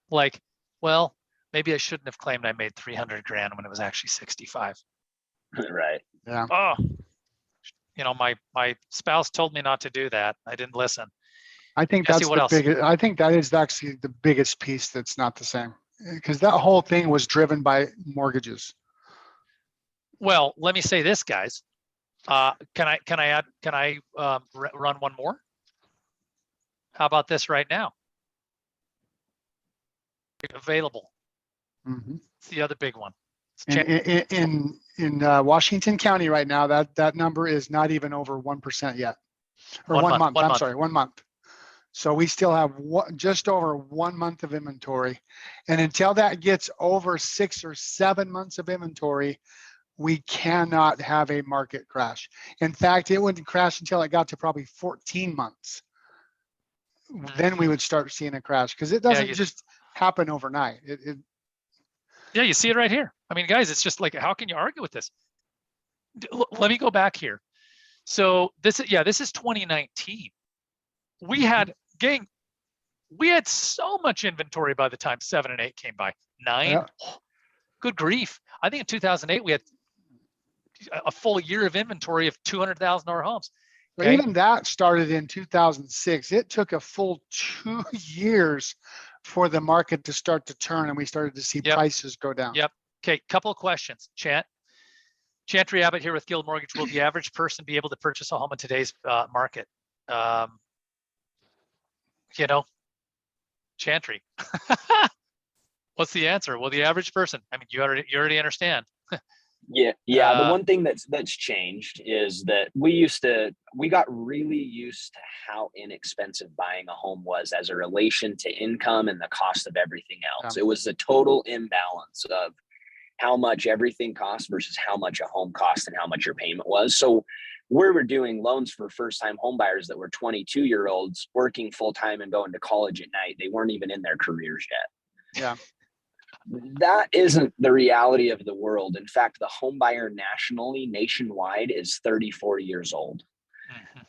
Like, well, maybe I shouldn't have claimed I made 300 grand when it was actually 65. Right. Yeah. Oh, my spouse told me not to do that. I didn't listen. I think that's the biggest. I think that is actually the biggest piece that's not the same, because that whole thing was driven by mortgages. Well, let me say this, guys. Can I run one more? How about this right now? Available. Mm-hmm. It's the other big one. In Washington County right now, that number is not even over 1% yet, or 1 month. I'm sorry, 1 month. So we still have just over 1 month of inventory, and until that gets over 6 or 7 months of inventory, we cannot have a market crash. In fact, it wouldn't crash until it got to probably 14 months. then we would start seeing a crash, because it Yeah, doesn't just happen overnight. Yeah, you see it right here. I mean, guys, it's just like, how can you argue with this? Let me go back here. So this is 2019. We had, gang, we had so much inventory by the time 7 and 8 came by. 9, Yeah. Good grief. I think in 2008 we had a full year of inventory of $200,000 homes. But even that started in 2006. It took a full 2 years for the market to start to turn, and we started to see prices go down. Yep. Okay, couple of questions. Chantry Abbott here with Guild Mortgage. Will the average person be able to purchase a home in today's market? Chantry. What's the answer? Well, the average person. I mean, you already understand. Yeah. The one thing that's changed is that we got really used to how inexpensive buying a home was as a relation to income and the cost of everything else. It was the total imbalance of how much everything cost versus how much a home cost and how much your payment was. So we were doing loans for first-time home buyers that were 22-year-olds working full-time and going to college at night. They weren't even in their careers yet. Yeah. That isn't the reality of the world. In fact, the home buyer nationwide is 34 years old.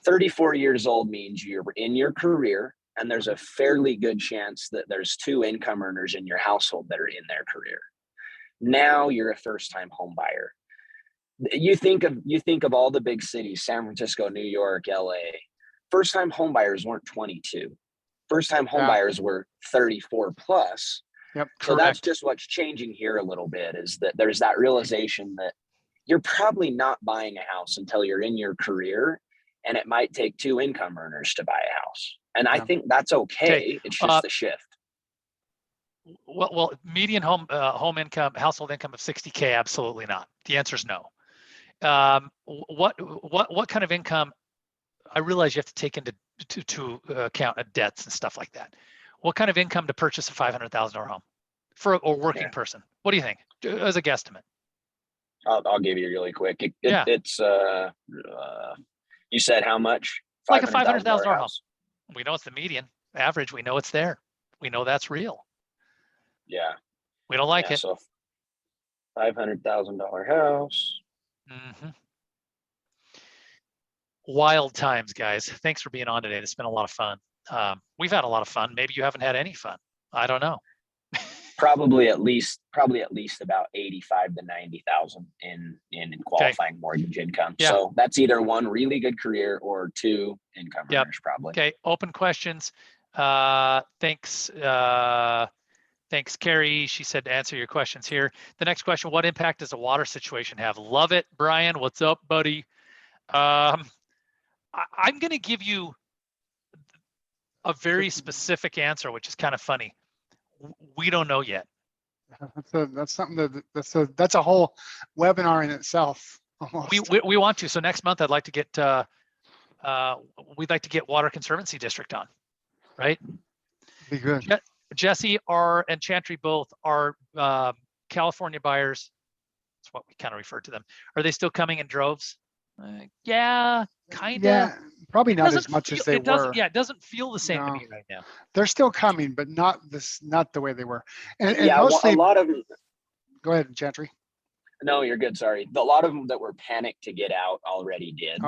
34 years old means you're in your career, and there's a fairly good chance that there's 2 income earners in your household that are in their career. Now you're a first-time home buyer. You think of all the big cities, San Francisco, New York, LA. First-time home buyers weren't 22. First-time home buyers were 34 plus. Yep. So that's just what's changing here a little bit, is that there's that realization that you're probably not buying a house until you're in your career, and it might take 2 income earners to buy a house. And I think that's okay. It's just the shift. Well, median household income of 60K, absolutely not. The answer is no. What kind of income? I realize you have to take into account debts and stuff like that. What kind of income to purchase a $500,000 home for a working person? What do you think, as a guesstimate? I'll give you really quick. It's you said how much? Like a $500,000 home. We know it's the median average. We know it's there. We know that's real. Yeah. We don't like it. So $500,000 house. Wild times, guys. Thanks for being on today. It's been a lot of fun. We've had a lot of fun. Maybe you haven't had any fun. I don't know. Probably at least about 85 to 90,000 in qualifying mortgage income. Yeah. So that's either 1 really good career or 2 income earners, probably. Okay. Open questions. Thanks, Carrie. She said to answer your questions here. The next question: what impact does the water situation have? Love it, Brian. What's up, buddy? I'm going to give you a very specific answer, which is kind of funny. We don't know yet. That's something that's a whole webinar in itself. Almost. We want to. So next month, I'd like to get we'd like to get Water Conservancy District on, right? Be good. Jesse and Chantry both are California buyers. That's what we kind of refer to them. Are they still coming in droves? Yeah, kind of. Yeah, probably not as much as they were. Yeah, it doesn't feel the same to me right now. They're still coming, but not the way they were. And mostly, a lot of them. Go ahead, Chantry. No, you're good. Sorry. A lot of them that were panicked to get out already did.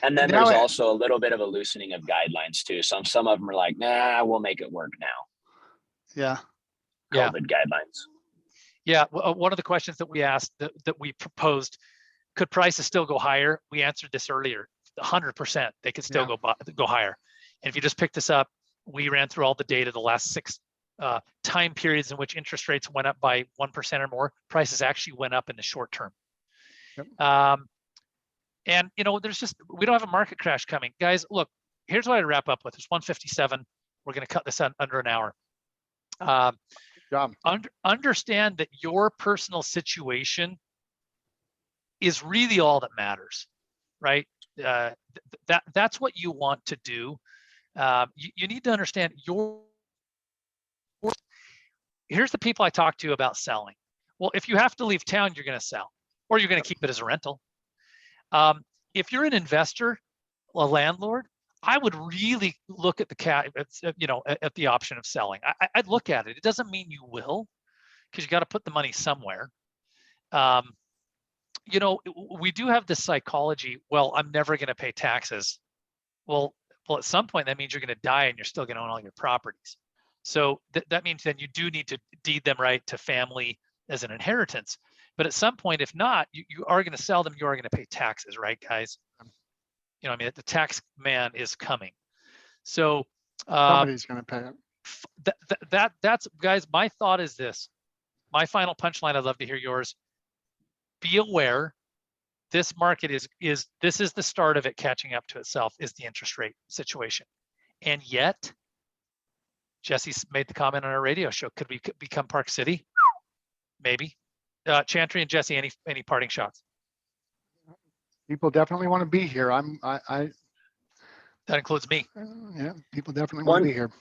And then there's also a little bit of a loosening of guidelines too. Some of them are like, nah, we'll make it work now. Yeah. COVID guidelines. Yeah. One of the questions that we asked, that we proposed, could prices still go higher? We answered this earlier. 100%, they could still go higher. And if you just pick this up, we ran through all the data, the last 6 time periods in which interest rates went up by 1% or more. Prices actually went up in the short term. Yep. And we don't have a market crash coming. Guys, look, here's what I'd wrap up with. It's 1:57. We're going to cut this under an hour. Understand that your personal situation is really all that matters, right? That's what you want to do. You need to understand here's the people I talk to about selling. Well, if you have to leave town, you're going to sell, or you're going to keep it as a rental. If you're an investor, a landlord, I would really look at at the option of selling. I'd look at it. It doesn't mean you will, because you got to put the money somewhere. We do have this psychology. Well, I'm never going to pay taxes. Well, at some point that means you're going to die and you're still going to own all your properties. So that means then you do need to deed them right to family as an inheritance. But at some point, if not, you are going to sell them. You are going to pay taxes, right, guys? The tax man is coming. So somebody's going to pay it. That's guys. My thought is this. My final punchline. I'd love to hear yours. Be aware. This market is the start of it catching up to itself. Is the interest rate situation, and yet Jesse made the comment on our radio show. Could we become Park City? Maybe. Chantry and Jesse, any parting shots? People definitely want to be here. That includes me. Yeah, people definitely want to be here.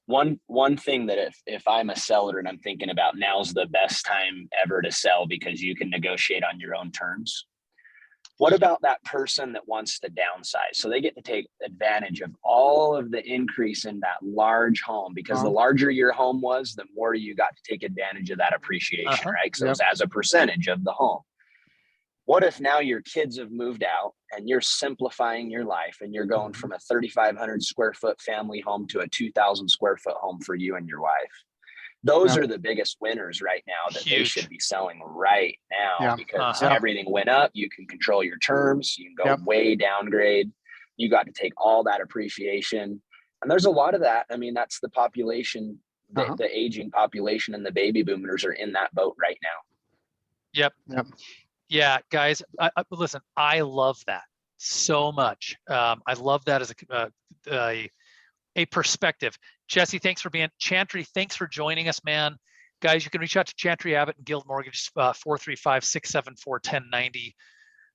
One thing that if I'm a seller and I'm thinking about, now's the best time ever to sell because you can negotiate on your own terms. What about that person that wants to downsize? So they get to take advantage of all of the increase in that large home, because the larger your home was, the more you got to take advantage of that appreciation, right? Because it was as a percentage of the home. What if now your kids have moved out and you're simplifying your life and you're going from a 3,500 square foot family home to a 2,000 square foot home for you and your wife? Those are the biggest winners right now that they should be selling right now, because everything went up. You can control your terms. You can go way downgrade. You got to take all that appreciation. And there's a lot of that. I mean, that's the population, the aging population, and the baby boomers are in that boat right now. Yep. Yeah, guys, listen, I love that so much. I love that as a perspective. Jesse, thanks for being. Chantry, thanks for joining us, man. Guys, you can reach out to Chantry Abbott and Guild Mortgage, 435-674-1090.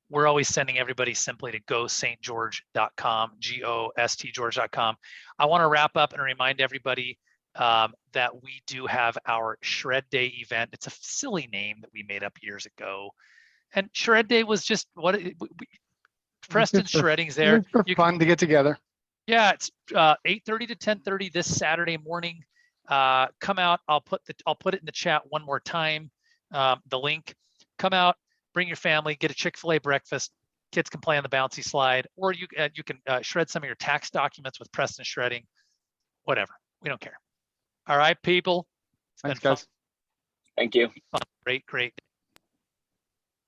We're always sending everybody simply to gostgeorge.com, GOST-George.com. I want to wrap up and remind everybody that we do have our Shred Day event. It's a silly name that we made up years ago. And Shred Day was just Preston Shredding's there. It's fun to get together. Yeah, it's 8:30 to 10:30 this Saturday morning. Come out. I'll put it in the chat one more time. The link. Come out. Bring your family. Get a Chick-fil-A breakfast. Kids can play on the bouncy slide, or you can shred some of your tax documents with Preston Shredding. Whatever. We don't care. All right, people. Thanks, guys. Thank you. Great.